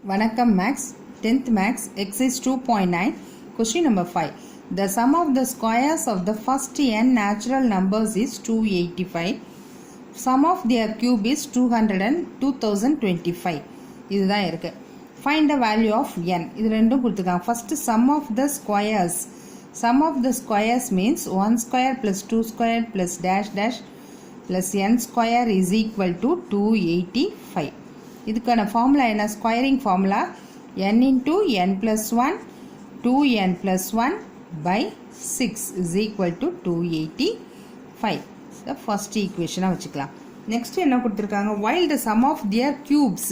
Vanakkam Max, 10th Max, exercise 2.9, question number 5. The sum of the squares of the first n natural numbers is 285. Sum of their cube is 200 and 2025. இதுதான் இருக்கு. Find the value of n. இது ரெண்டும் கொடுத்துருக்காங்க. First sum of the squares. Sum of the squares means 1 square plus 2 square plus dash dash plus n square is equal to 285. இதுக்கான formula என்ன? Squaring formula n into n plus 1 2n plus 1 by 6 is equal to 285. the first equation வச்சுக்கலாம். Next என்ன கொடுத்துருக்காங்க? while the sum of their cubes,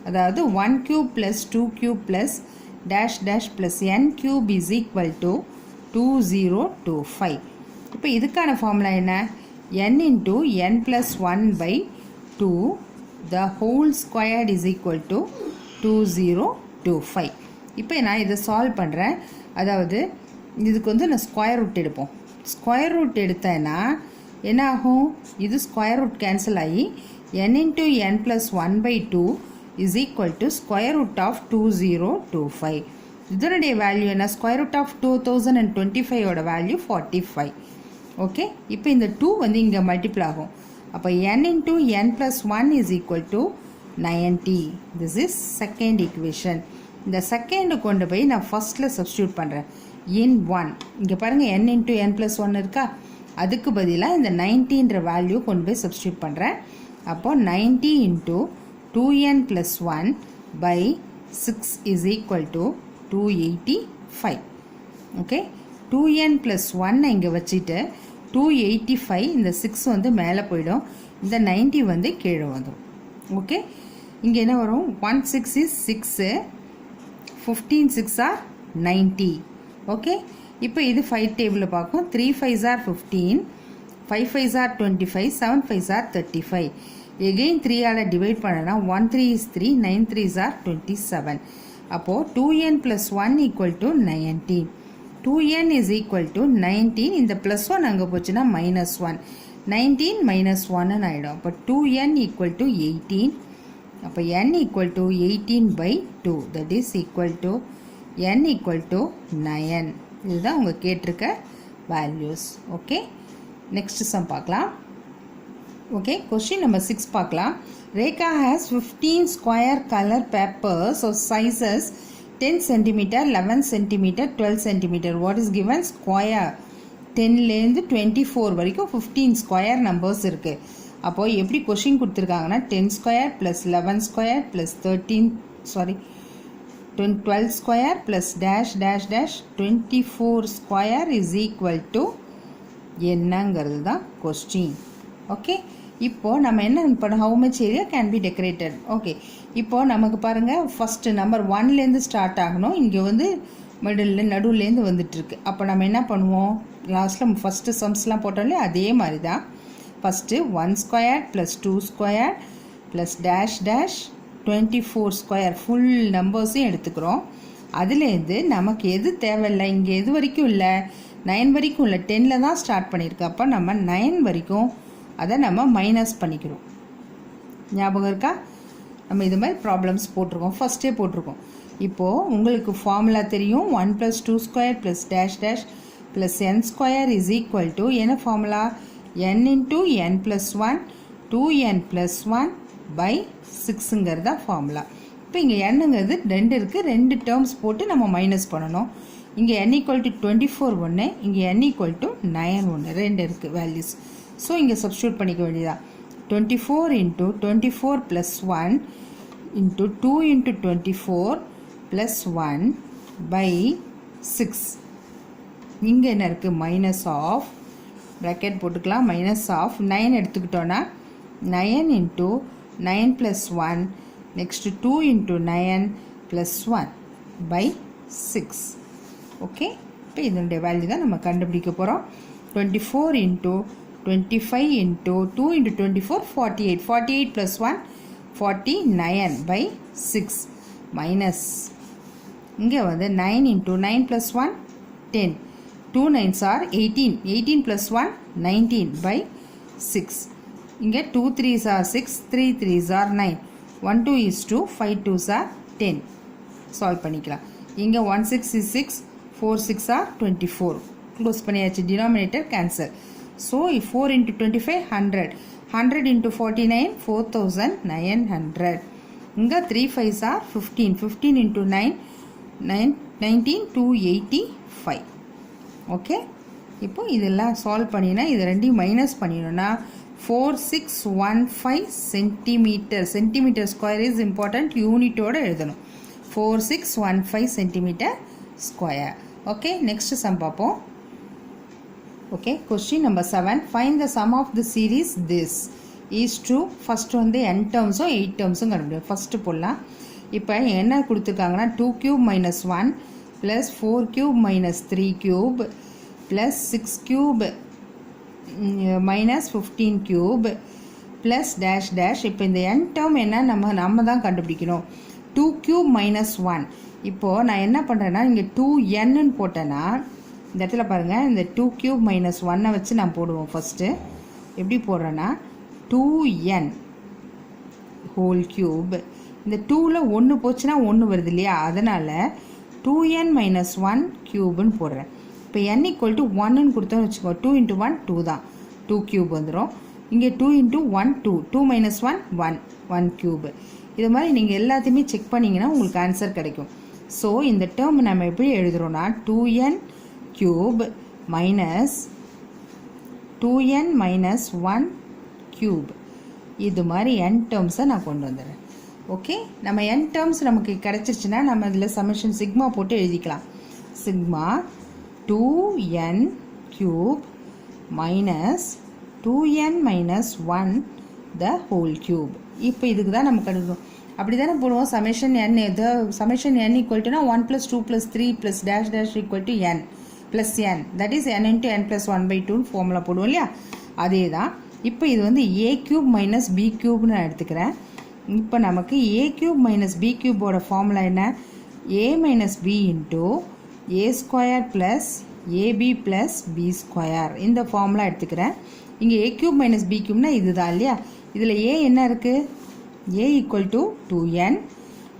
அதாவது 1 cube plus 2 cube plus dash dash plus n cube is equal to 2025. இப்போ இதுக்கான formula என்ன? n into n plus 1 by 2 the whole squared is equal to 2025. இப்போ நான் இதை solve பண்ணுறேன். அதாவது இதுக்கு வந்து நான் ஸ்கொயர் ரூட் எடுப்போம். ஸ்கொயர் ரூட் எடுத்தேன்னா என்ன ஆகும்? இது ஸ்கொயர் ரூட் கேன்சல் ஆகி n into n plus 1 by 2 is equal to square root of 2025. இதனுடைய வேல்யூ என்ன? ஸ்கொயர் ரூட் ஆஃப் 2025 ஓட வேல்யூ 45. ஓகே, இப்போ இந்த 2 வந்து இங்கே மல்டிப்ளை ஆகும். அப்போ n into n plus 1 is equal to 90. This is second equation. இந்த செகண்ட் கொண்டு போய் நான் ஃபர்ஸ்ட்டில் சப்ஸ்டியூட் பண்ணுறேன். in 1 இங்கே பாருங்கள், n into n plus 1 இருக்கா, அதுக்கு பதிலாக இந்த 90ன்ற வேல்யூ கொண்டு போய் சப்ஸ்டியூட் பண்ணுறேன். அப்போது 90 into 2n plus 1 by 6 is equal to 285. Okay, 2n plus 1 இங்கே வச்சுட்டு 285 இந்த 6 வந்து மேலே போயிடும், இந்த 90 வந்து கீழே வந்துடும். ஓகே, இங்கே என்ன வரும்? 1 6 is 6, 15 6 are 90. ஓகே, இப்போ இது 5 டேபிளில் பார்க்கும். 3 5s are 15, 5 5s are 25, 7 5s are 35. Again 3 all divide பண்ணனா 1 3 is 3, 9 3s are 27. அப்போது 2n plus 1 equal to 19. 2n is equal to 19. இந்த ப்ளஸ் 1 அங்கே போச்சுன்னா மைனஸ் 1, 19 மைனஸ் 1 ஆகிடும். அப்போ 2n equal to 18. அப்போ n equal to 18 by 2, that is equal to n equal to 9. இதுதான் உங்கள் கேட்டிருக்க வேல்யூஸ். ஓகே, நெக்ஸ்ட் சம் பார்க்கலாம். ஓகே, கொஸ்டின் நம்பர் 6 பார்க்கலாம். Rekha has 15 square colour papers of sizes 10 cm, 11 cm, 12 cm. What is given? Square 10லேருந்து 24 வரைக்கும் 15 square numbers இருக்குது. அப்போது எப்படி question கொடுத்துருக்காங்கன்னா 10 square plus 11 square plus 12 square plus dash dash dash 24 square is equal to என்னங்கிறது தான் question. Okay, இப்போது நம்ம என்ன பண்ணோம்? How much area can be decorated. Okay, இப்போது நமக்கு பாருங்கள், ஃபஸ்ட்டு நம்பர் 1லேருந்து ஸ்டார்ட் ஆகணும். இங்கே வந்து நடுவுலேருந்து வந்துட்டுருக்கு. அப்போ நம்ம என்ன பண்ணுவோம்? லாஸ்ட்டில் ஃபஸ்ட்டு சம்ஸ்லாம் போட்டோம்லே அதே மாதிரி தான். First 1 square plus 2 square plus dash dash 24 square full நம்பர்ஸையும் எடுத்துக்கிறோம். அதுலேருந்து நமக்கு எது தேவையில்லை, இங்கே எது வரைக்கும் இல்லை, 9 வரைக்கும் இல்லை, 10ல் தான் ஸ்டார்ட் பண்ணியிருக்கு. அப்போ நம்ம 9 வரைக்கும் அதை நம்ம மைனஸ் பண்ணிக்கிறோம். ஞாபகம் இருக்கா? நம்ம இது மாதிரி ப்ராப்ளம்ஸ் போட்டிருக்கோம், ஃபஸ்ட்டே போட்டிருக்கோம். இப்போது உங்களுக்கு ஃபார்முலா தெரியும். 1 + 2 square plus dash dash plus n square is equal to என்ன formula? n into n plus 1 2n plus 1 by 6ங்கிறது தான் ஃபார்முலா. இப்போ இங்கே என்னங்கிறது 2 இருக்குது, 2 டேர்ம்ஸ் போட்டு நம்ம மைனஸ் பண்ணணும். இங்கே n equal to 24 ஒன்று, இங்கே n equal to 9 ஒன்று, 2 இருக்குது வேல்யூஸ். ஸோ இங்கே சப்ஸ்டியூட் பண்ணிக்க வேண்டியதா. 24 into 24 plus 1 into 2 into 24 plus 1 by 6. இங்கே என்ன இருக்குது? மைனஸ் ஆஃப் ப்ராக்கெட் போட்டுக்கலாம். மைனஸ் ஆஃப் 9 எடுத்துக்கிட்டோன்னா 9 into 9 plus 1 next 2 into 9 plus 1 by 6. Okay, இப்போ இதனுடைய வேல்யூ தான் நம்ம கண்டுபிடிக்க போகிறோம். 24 into 25 into 2 into 24 48, 48 plus 1 49 by 6 minus இங்கே வந்து 9 into 9 plus 1 10, 2 9s are 18, 18 plus 1 19 by 6. இங்கே 2 3s are 6, 3 3s are 9, 1 2 is 2, 5 2s are 10 solve பண்ணிக்கலாம். இங்கே 1 6 is 6, 4 6 are 24. க்ளோஸ் பண்ணியாச்சு. Denominator cancel. So 4 into 25 100. 100 into 49 4900. இங்கே 3 5s are 15. 15 into 9 19 285. ஓகே, இப்போ இதெல்லாம் solve பண்ணினா இது ரெண்டையும் மைனஸ் பண்ணிடணும்னா 4615 centimetre. Centimetre square is important, யூனிட்டோடு எழுதணும். 4615 centimetre square. Okay, next sum பார்ப்போம். Okay, question number 7. Find the sum of the series this is true. First வந்து n டேர்ம்ஸும் 8 டேர்ம்ஸும் கண்டுபிடிக்கும். ஃபஸ்ட்டு போடலாம். இப்போ என்ன கொடுத்துருக்காங்கன்னா 2 cube minus 1 plus 4 cube minus 3 cube plus 6 cube minus 15 cube plus dash dash. இப்போ இந்த n டேர்ம் என்ன நம்ம தான் கண்டுபிடிக்கணும். 2 cube minus 1. இப்போது நான் என்ன பண்ணுறேன்னா இங்கே 2n போட்டேன்னா இந்த இடத்துல பாருங்கள், இந்த 2 cube minus 1 வச்சு நான் போடுவோம். ஃபஸ்ட்டு எப்படி போடுறேன்னா 2n ஹோல் கியூப். இந்த 2ல் 1 போச்சுன்னா 1 வருது இல்லையா, அதனால் 2n minus 1 கியூப்னு போடுறேன். இப்போ n equal to 1ன்னு கொடுத்தோன்னு வச்சுக்கோ, 2 into 1 2 தான், 2 கியூப் வந்துடும். இங்கே 2 into 1 2, 2 minus 1 1, 1 கியூப். இது மாதிரி நீங்கள் எல்லாத்தையுமே செக் பண்ணிங்கன்னா உங்களுக்கு ஆன்சர் கிடைக்கும். ஸோ இந்த டேர்ம் நம்ம எப்படி எழுதுகிறோன்னா 2n cube minus 2n minus 1 cube. இது மாதிரி n டேர்ம்ஸை நான் கொண்டு வந்துடுறேன். ஓகே, நம்ம n டேர்ம்ஸ் நமக்கு கிடச்சிருச்சுன்னா நம்ம இதில் சமேஷன் சிக்மா போட்டு எழுதிக்கலாம். Sigma 2n cube minus 2n minus 1 the whole cube. இப்போ இதுக்கு தான் நமக்கு கிடைக்கும். அப்படி தானே போடுவோம். சமேஷன் n எது summation n equal டுனா 1 + 2 + 3 + dash dash equal to n plus n, that is n into n plus 1/2 formula போடுவோம் இல்லையா, அதே தான். இப்போ இது வந்து a cube minus b cube நான் எடுத்துக்கிறேன். இப்போ நமக்கு a cube minus b cube formula என்ன, a minus b into a square plus ab plus b square. இந்த ஃபார்முலா எடுத்துக்கிறேன். இங்கே a cube minus b cubeனா இதுதான் இல்லையா. இதில் a என்ன இருக்குது, a equal to 2n,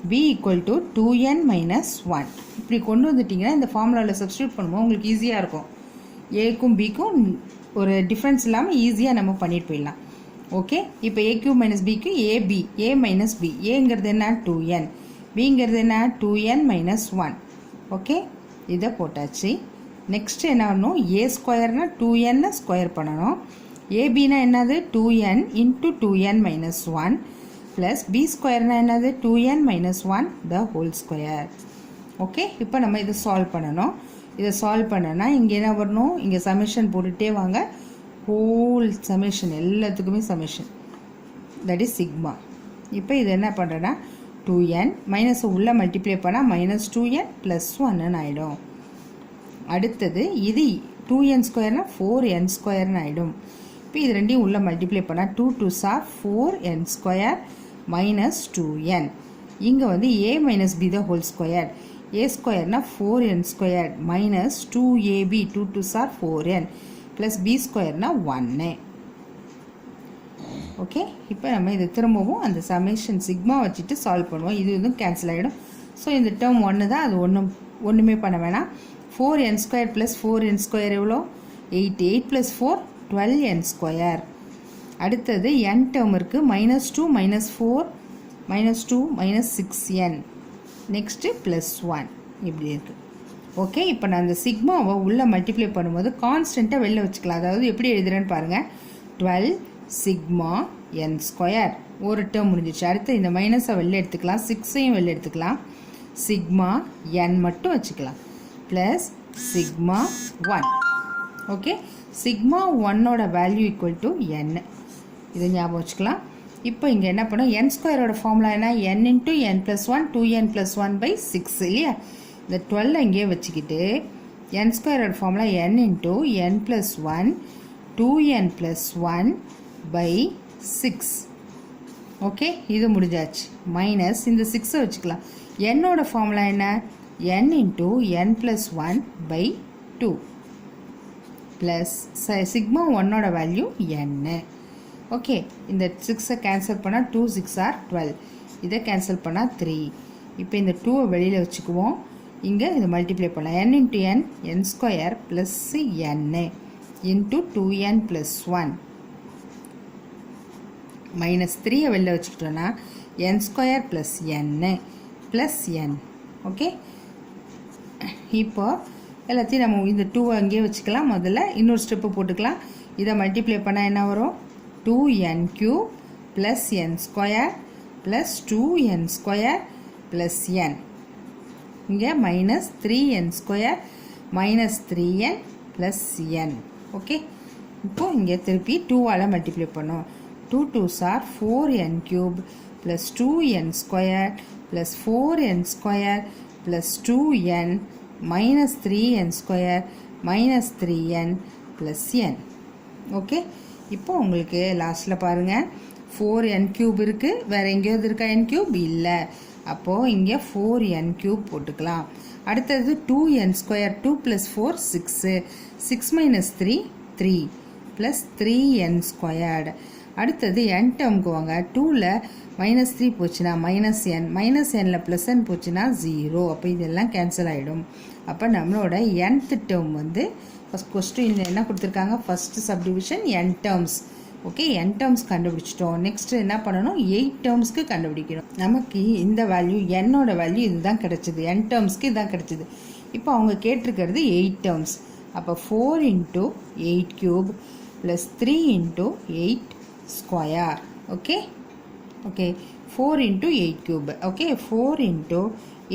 b equal to 2n minus 1. இப்படி கொண்டு வந்துட்டிங்கன்னா இந்த ஃபார்முலாவில் சப்ஸ்டியூட் பண்ணும்போது உங்களுக்கு ஈஸியாக இருக்கும். ஏக்கும் பிக்கும் ஒரு டிஃப்ரென்ஸ் இல்லாமல் ஈஸியாக நம்ம பண்ணிட்டு போயிடலாம். ஓகே, இப்போ a cube minus b க்கு ab, a minus b. ஏங்கிறது என்ன 2n, bங்கிறது என்ன 2n minus 1. ஓகே, இதை போட்டாச்சு. நெக்ஸ்ட் என்ன பண்ணணும், a ஸ்கொயர்னா 2n ஸ்கொயர் பண்ணணும். abனா என்னது 2n into 2n minus 1 plus b ஸ்கொயர்னா என்னது 2n minus 1 the whole square. Okay, இப்போ நம்ம இதை சால்வ் பண்ணணும். இதை சால்வ் பண்ணனா இங்கே என்ன வரணும், இங்கே சமேஷன் போட்டுகிட்டே வாங்க. ஹோல் சமேஷன் எல்லாத்துக்குமே சமேஷன், தட் இஸ் சிக்மா. இப்போ இது என்ன பண்ணுறேன்னா 2n மைனஸை உள்ளே மல்டிப்ளை பண்ணால் -2n + 1ன்னு ஆகிடும். அடுத்தது இது 2n ஸ்கொயர்னால் 4n ஸ்கொயர்னு ஆகிடும். இப்போ இது ரெண்டையும் உள்ளே மல்டிப்ளை பண்ணால் 2 2s are 4n square minus 2n. இங்கே வந்து a minus b the whole square. a ஸ்கொயர்னா 4n square minus 2ab, 2 2s are 4n plus b ஸ்கொயர்னா 1. Okay, இப்போ நம்ம இதை திரும்பவும் அந்த சமேஷன் சிக்மா வச்சுட்டு சால்வ் பண்ணுவோம். இது இதுவும் கேன்சல் ஆகிடும். ஸோ இந்த டேர்ம் 1 தான், அது ஒன்றுமே பண்ண வேணாம். 4n square plus 4n square எவ்வளோ 8, 8 + 4 12n ஸ்கொயர். அடுத்தது n டேர்ம் இருக்குது, -2 -4 -2 -6n. நெக்ஸ்ட்டு +1 இப்படி இருக்குது. ஓகே, இப்போ நான் அந்த சிக்மாவை உள்ளே மல்டிப்ளை பண்ணும்போது கான்ஸ்டண்ட்டாக வெளில வச்சுக்கலாம். அதாவது எப்படி எழுதுறேன்னு பாருங்கள், 12 சிக்மா n ஸ்கொயர். ஒரு டேர்ம் முடிஞ்சிச்சு. அடுத்து இந்த மைனஸை வெளில எடுத்துக்கலாம், 6ஐயும் வெளில எடுத்துக்கலாம். சிக்மா n மட்டும் வச்சுக்கலாம் ப்ளஸ் சிக்மா 1. ஓகே, சிக்மா 1ஓட வேல்யூ ஈக்குவல் டு n. இதை ஞாபகம் வச்சுக்கலாம். இப்போ இங்கே என்ன பண்ணோம், n ஸ்கொயரோட ஃபார்முலா என்ன, n into n plus 1 2n plus 1/6 இல்லையா. இந்த 12 இங்கே வச்சுக்கிட்டு n ஸ்கொயரோட formula n into n plus 1 2n plus 1/6. Okay, இது முடிஞ்சாச்சு. மைனஸ் இந்த 6 வச்சுக்கலாம். என்னோட ஃபார்முலா என்ன, n into n plus 1/2 plus sigma 1ஓட வேல்யூ n. ஓகே, இந்த 6ஐ கேன்சல் பண்ணால் 2 6 are 12. இதை கேன்சல் பண்ணால் 3. இப்போ இந்த 2 வெளியில் வச்சுக்குவோம். இங்கே இது மல்டிப்ளை பண்ணலாம். n into N N square plus n into 2n plus 1 minus 3 வெளியில் வச்சுக்கிட்டோன்னா n square plus n plus n. Okay, இப்போ எல்லாத்தையும் நம்ம இந்த 2 அங்கேயே வச்சுக்கலாம். முதல்ல இன்னொரு ஸ்டெப்பு போட்டுக்கலாம். இதை மல்டிப்ளை பண்ணால் என்ன வரும்? 2n cube plus n square plus 2n square plus n. இங்கே minus 3n square minus 3n plus n. Okay, இப்போது இங்கே திருப்பி 2ஆல் மல்டிப்ளை பண்ணோம். 2 2s are 4n cube plus 2n square plus 4n square plus 2n minus 3n square minus 3n plus n. Okay, இப்போ உங்களுக்கு லாஸ்ட்டில் பாருங்கள் 4n cube இருக்குது. வேறு எங்கேயாவது இருக்கா n கியூப்? இல்லை. அப்போது இங்கே 4n கியூப் போட்டுக்கலாம். அடுத்தது 2n square 2 plus 4 6 6 minus 3 3 plus 3n squared. அடுத்தது n டேர்முக்கு வாங்க. 2ல் மைனஸ் 3 போச்சுன்னா minus n, minus n plus n போச்சுன்னா 0. அப்போ இதெல்லாம் கேன்சல் ஆகிடும். அப்போ நம்மளோட nth டேர்ம் வந்து ஃபஸ்ட் கொஸ்டின் என்ன கொடுத்துருக்காங்க? First subdivision n terms. Okay, n terms கண்டுபிடிச்சிட்டோம். நெக்ஸ்ட்டு என்ன பண்ணணும்? 8 டேர்ம்ஸ்க்கு கண்டுபிடிக்கணும். நமக்கு இந்த வேல்யூ என்னோட வேல்யூ இதுதான் கிடச்சிது. n டேர்ம்ஸ்க்கு இதுதான் கிடச்சிது. இப்போ அவங்க கேட்டிருக்கிறது 8 டேர்ம்ஸ். அப்போ 4 into 8 cube plus 3 into 8 square. Okay okay 4 into 8 cube. Okay, 4 into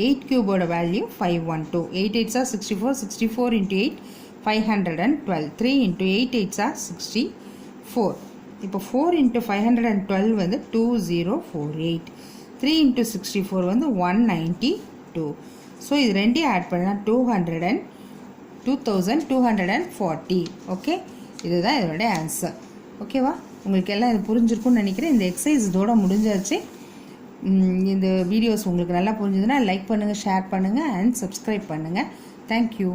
8 கியூபோட value 512. 8 8s are 64. 64 into 8 512. 3 into 8 8s are 64. இப்போ 4 இன்ட்டு 512 வந்து 2048. 3 இன்ட்டு 64 வந்து 192. ஸோ இது ரெண்டையும் ஆட் பண்ணால் 2240. ஓகே, இதுதான் இதோடைய ஆன்சர். ஓகேவா? உங்களுக்கு எல்லாம் இது புரிஞ்சிருக்கும்னு நினைக்கிறேன். இந்த எக்ஸசைஸ் இதோட முடிஞ்சாச்சு. இந்த வீடியோஸ் உங்களுக்கு நல்லா புரிஞ்சுதுன்னா லைக் பண்ணுங்கள், ஷேர் பண்ணுங்கள் அண்ட் சப்ஸ்கிரைப் பண்ணுங்கள். தேங்க்யூ.